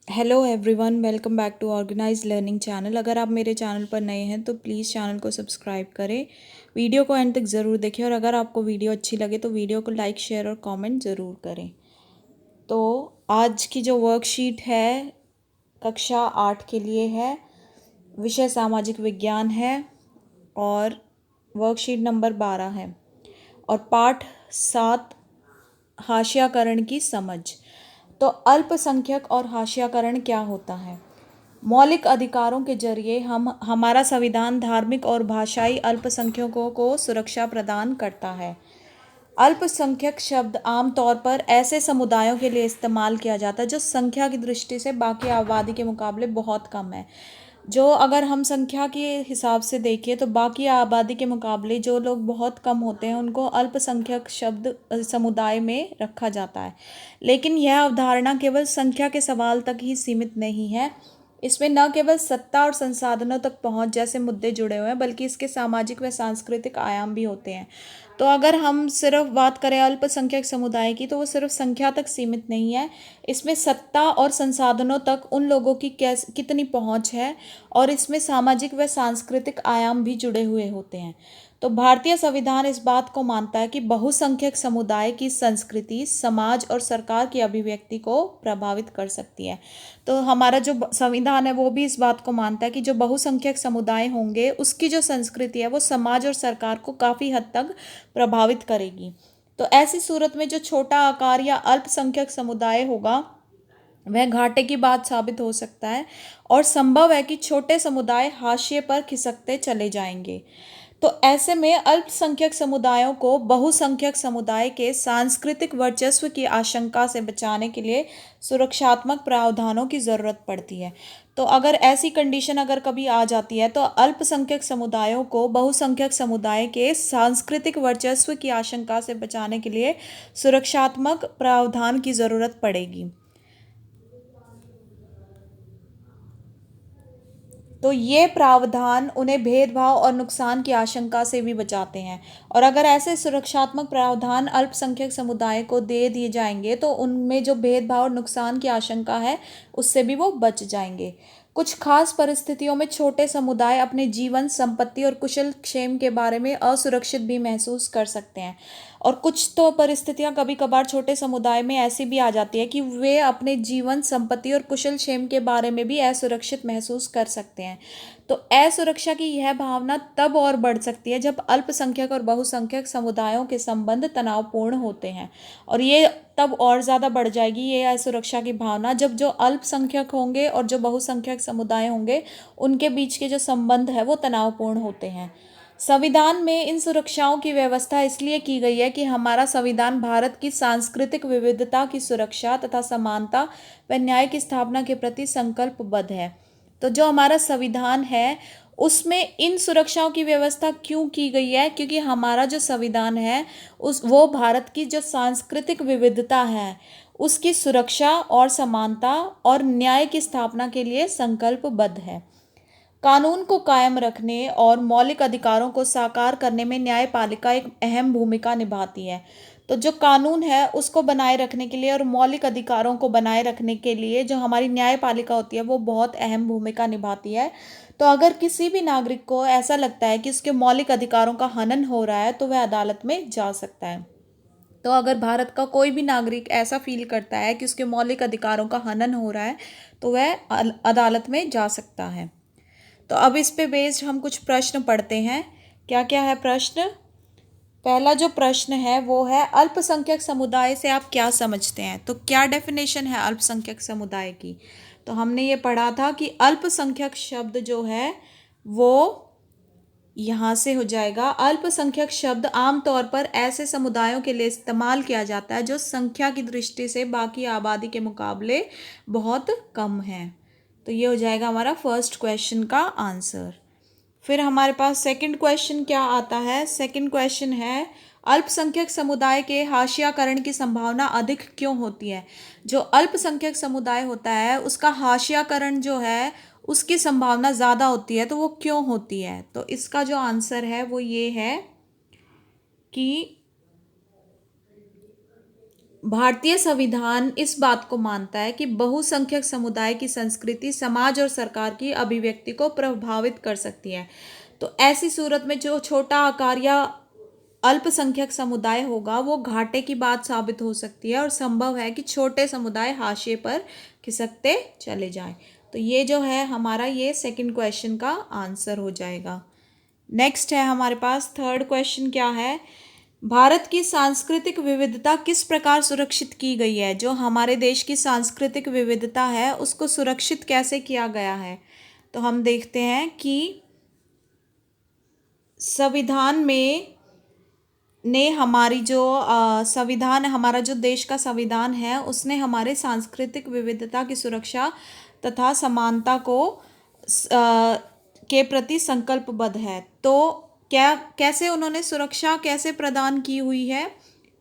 Hello everyone, welcome back to organise learning channel. अगर आप मेरे चैनल पर नए हैं तो प्लीज़ चैनल को सब्सक्राइब करें, वीडियो को एंड तक ज़रूर देखें और अगर आपको वीडियो अच्छी लगे तो वीडियो को लाइक शेयर और कमेंट ज़रूर करें। तो आज की जो वर्कशीट है कक्षा 8 के लिए है, विषय सामाजिक विज्ञान है और वर्कशीट नंबर 12 है और पाठ 7 हाशियाकरण की समझ। तो अल्पसंख्यक और हाशियाकरण क्या होता है? मौलिक अधिकारों के जरिए हम हमारा संविधान धार्मिक और भाषाई अल्पसंख्यकों को सुरक्षा प्रदान करता है। अल्पसंख्यक शब्द आमतौर पर ऐसे समुदायों के लिए इस्तेमाल किया जाता है जो संख्या की दृष्टि से बाकी आबादी के मुकाबले बहुत कम है। जो अगर हम संख्या के हिसाब से देखें तो बाकी आबादी के मुकाबले जो लोग बहुत कम होते हैं उनको अल्पसंख्यक शब्द समुदाय में रखा जाता है। लेकिन यह अवधारणा केवल संख्या के सवाल तक ही सीमित नहीं है। इसमें न केवल सत्ता और संसाधनों तक पहुंच जैसे मुद्दे जुड़े हुए हैं बल्कि इसके सामाजिक व सांस्कृतिक आयाम भी होते हैं। तो अगर हम सिर्फ बात करें अल्पसंख्यक समुदाय की तो वो सिर्फ संख्या तक सीमित नहीं है। इसमें सत्ता और संसाधनों तक उन लोगों की कितनी पहुंच है और इसमें सामाजिक व सांस्कृतिक आयाम भी जुड़े हुए होते हैं। तो भारतीय संविधान इस बात को मानता है कि बहुसंख्यक समुदाय की संस्कृति, समाज और सरकार की अभिव्यक्ति को प्रभावित कर सकती है। तो हमारा जो संविधान है वो भी इस बात को मानता है कि जो बहुसंख्यक समुदाय होंगे उसकी जो संस्कृति है वो समाज और सरकार को काफ़ी हद तक प्रभावित करेगी। तो ऐसी सूरत में जो छोटा आकार या अल्पसंख्यक समुदाय होगा वह घाटे की बात साबित हो सकता है और संभव है कि छोटे समुदाय हाशिए पर खिसकते चले जाएंगे। तो ऐसे में अल्पसंख्यक समुदायों को बहुसंख्यक समुदाय के सांस्कृतिक वर्चस्व की आशंका से बचाने के लिए सुरक्षात्मक प्रावधानों की ज़रूरत पड़ती है। तो अगर ऐसी कंडीशन अगर कभी आ जाती है तो अल्पसंख्यक समुदायों को बहुसंख्यक समुदाय के सांस्कृतिक वर्चस्व की आशंका से बचाने के लिए सुरक्षात्मक प्रावधान की ज़रूरत पड़ेगी। तो ये प्रावधान उन्हें भेदभाव और नुकसान की आशंका से भी बचाते हैं और अगर ऐसे सुरक्षात्मक प्रावधान अल्पसंख्यक समुदाय को दे दिए जाएंगे तो उनमें जो भेदभाव और नुकसान की आशंका है उससे भी वो बच जाएंगे। कुछ खास परिस्थितियों में छोटे समुदाय अपने जीवन, संपत्ति और कुशल क्षेम के बारे में असुरक्षित भी महसूस कर सकते हैं और कुछ तो परिस्थितियां कभी कभार छोटे समुदाय में ऐसी भी आ जाती है कि वे अपने जीवन, संपत्ति और कुशल क्षेम के बारे में भी असुरक्षित महसूस कर सकते हैं। तो असुरक्षा की यह भावना तब और बढ़ सकती है जब अल्पसंख्यक और बहुसंख्यक समुदायों के संबंध तनावपूर्ण होते हैं और ये तब और ज़्यादा बढ़ जाएगी ये असुरक्षा की भावना जब जो अल्पसंख्यक होंगे और जो बहुसंख्यक समुदाय होंगे उनके बीच के जो संबंध है वो तनावपूर्ण होते हैं। संविधान में इन सुरक्षाओं की व्यवस्था इसलिए की गई है कि हमारा संविधान भारत की सांस्कृतिक विविधता की सुरक्षा तथा समानता व न्याय की स्थापना के प्रति संकल्पबद्ध है। तो जो हमारा संविधान है उसमें इन सुरक्षाओं की व्यवस्था क्यों की गई है? क्योंकि हमारा जो संविधान है उस वो भारत की जो सांस्कृतिक विविधता है उसकी सुरक्षा और समानता और न्याय की स्थापना के लिए संकल्पबद्ध है। कानून को कायम रखने और मौलिक अधिकारों को साकार करने में न्यायपालिका एक अहम भूमिका निभाती है। तो जो कानून है उसको बनाए रखने के लिए और मौलिक अधिकारों को बनाए रखने के लिए जो हमारी न्यायपालिका होती है वो बहुत अहम भूमिका निभाती है। तो अगर किसी भी नागरिक को ऐसा लगता है कि उसके मौलिक अधिकारों का हनन हो रहा है तो वह अदालत में जा सकता है। तो अगर भारत का कोई भी नागरिक ऐसा फील करता है कि उसके मौलिक अधिकारों का हनन हो रहा है तो वह अदालत में जा सकता है। तो अब इस पे बेस्ड हम कुछ प्रश्न पढ़ते हैं। क्या क्या है प्रश्न? पहला जो प्रश्न है वो है अल्पसंख्यक समुदाय से आप क्या समझते हैं? तो क्या डेफिनेशन है अल्पसंख्यक समुदाय की? तो हमने ये पढ़ा था कि अल्पसंख्यक शब्द जो है वो यहाँ से हो जाएगा। अल्पसंख्यक शब्द आमतौर पर ऐसे समुदायों के लिए इस्तेमाल किया जाता है जो संख्या की दृष्टि से बाकी आबादी के मुकाबले बहुत कम है। तो ये हो जाएगा हमारा फर्स्ट क्वेश्चन का आंसर। फिर हमारे पास सेकंड क्वेश्चन क्या आता है? सेकंड क्वेश्चन है अल्पसंख्यक समुदाय के हाशियाकरण की संभावना अधिक क्यों होती है? जो अल्पसंख्यक समुदाय होता है उसका हाशियाकरण जो है उसकी संभावना ज़्यादा होती है। तो वो क्यों होती है? तो इसका जो आंसर है वो ये है कि भारतीय संविधान इस बात को मानता है कि बहुसंख्यक समुदाय की संस्कृति समाज और सरकार की अभिव्यक्ति को प्रभावित कर सकती है। तो ऐसी सूरत में जो छोटा आकार या अल्पसंख्यक समुदाय होगा वो घाटे की बात साबित हो सकती है और संभव है कि छोटे समुदाय हाशिए पर खिसकते चले जाएं। तो ये जो है हमारा ये सेकंड क्वेश्चन का आंसर हो जाएगा। नेक्स्ट है हमारे पास थर्ड क्वेश्चन क्या है, भारत की सांस्कृतिक विविधता किस प्रकार सुरक्षित की गई है। जो हमारे देश की सांस्कृतिक विविधता है उसको सुरक्षित कैसे किया गया है। तो हम देखते हैं कि संविधान में ने हमारी जो संविधान, हमारा जो देश का संविधान है उसने हमारे सांस्कृतिक विविधता की सुरक्षा तथा समानता को के प्रति संकल्पबद्ध है। तो क्या कैसे उन्होंने सुरक्षा कैसे प्रदान की हुई है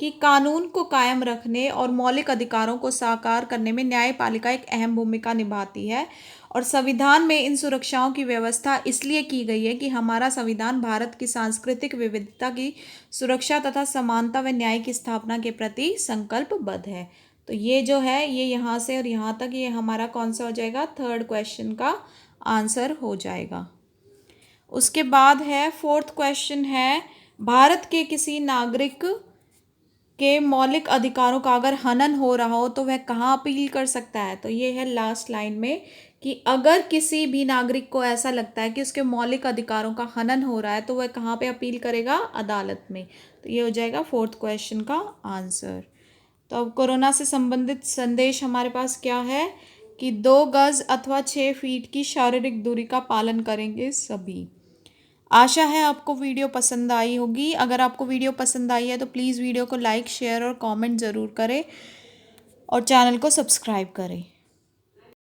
कि कानून को कायम रखने और मौलिक अधिकारों को साकार करने में न्यायपालिका एक अहम भूमिका निभाती है और संविधान में इन सुरक्षाओं की व्यवस्था इसलिए की गई है कि हमारा संविधान भारत की सांस्कृतिक विविधता की सुरक्षा तथा समानता व न्याय की स्थापना के प्रति संकल्पबद्ध है। तो ये जो है ये यहाँ से और यहाँ तक ये हमारा कौन सा हो जाएगा, थर्ड क्वेश्चन का आंसर हो जाएगा। उसके बाद है फोर्थ क्वेश्चन है, भारत के किसी नागरिक के मौलिक अधिकारों का अगर हनन हो रहा हो तो वह कहाँ अपील कर सकता है। तो ये है लास्ट लाइन में कि अगर किसी भी नागरिक को ऐसा लगता है कि उसके मौलिक अधिकारों का हनन हो रहा है तो वह कहाँ पे अपील करेगा, अदालत में। तो ये हो जाएगा फोर्थ क्वेश्चन का आंसर। तो अब कोरोना से संबंधित संदेश हमारे पास क्या है कि 2 गज अथवा 6 फीट की शारीरिक दूरी का पालन करेंगे सभी। आशा है आपको वीडियो पसंद आई होगी। अगर आपको वीडियो पसंद आई है तो प्लीज़ वीडियो को लाइक शेयर और कमेंट ज़रूर करें और चैनल को सब्सक्राइब करें।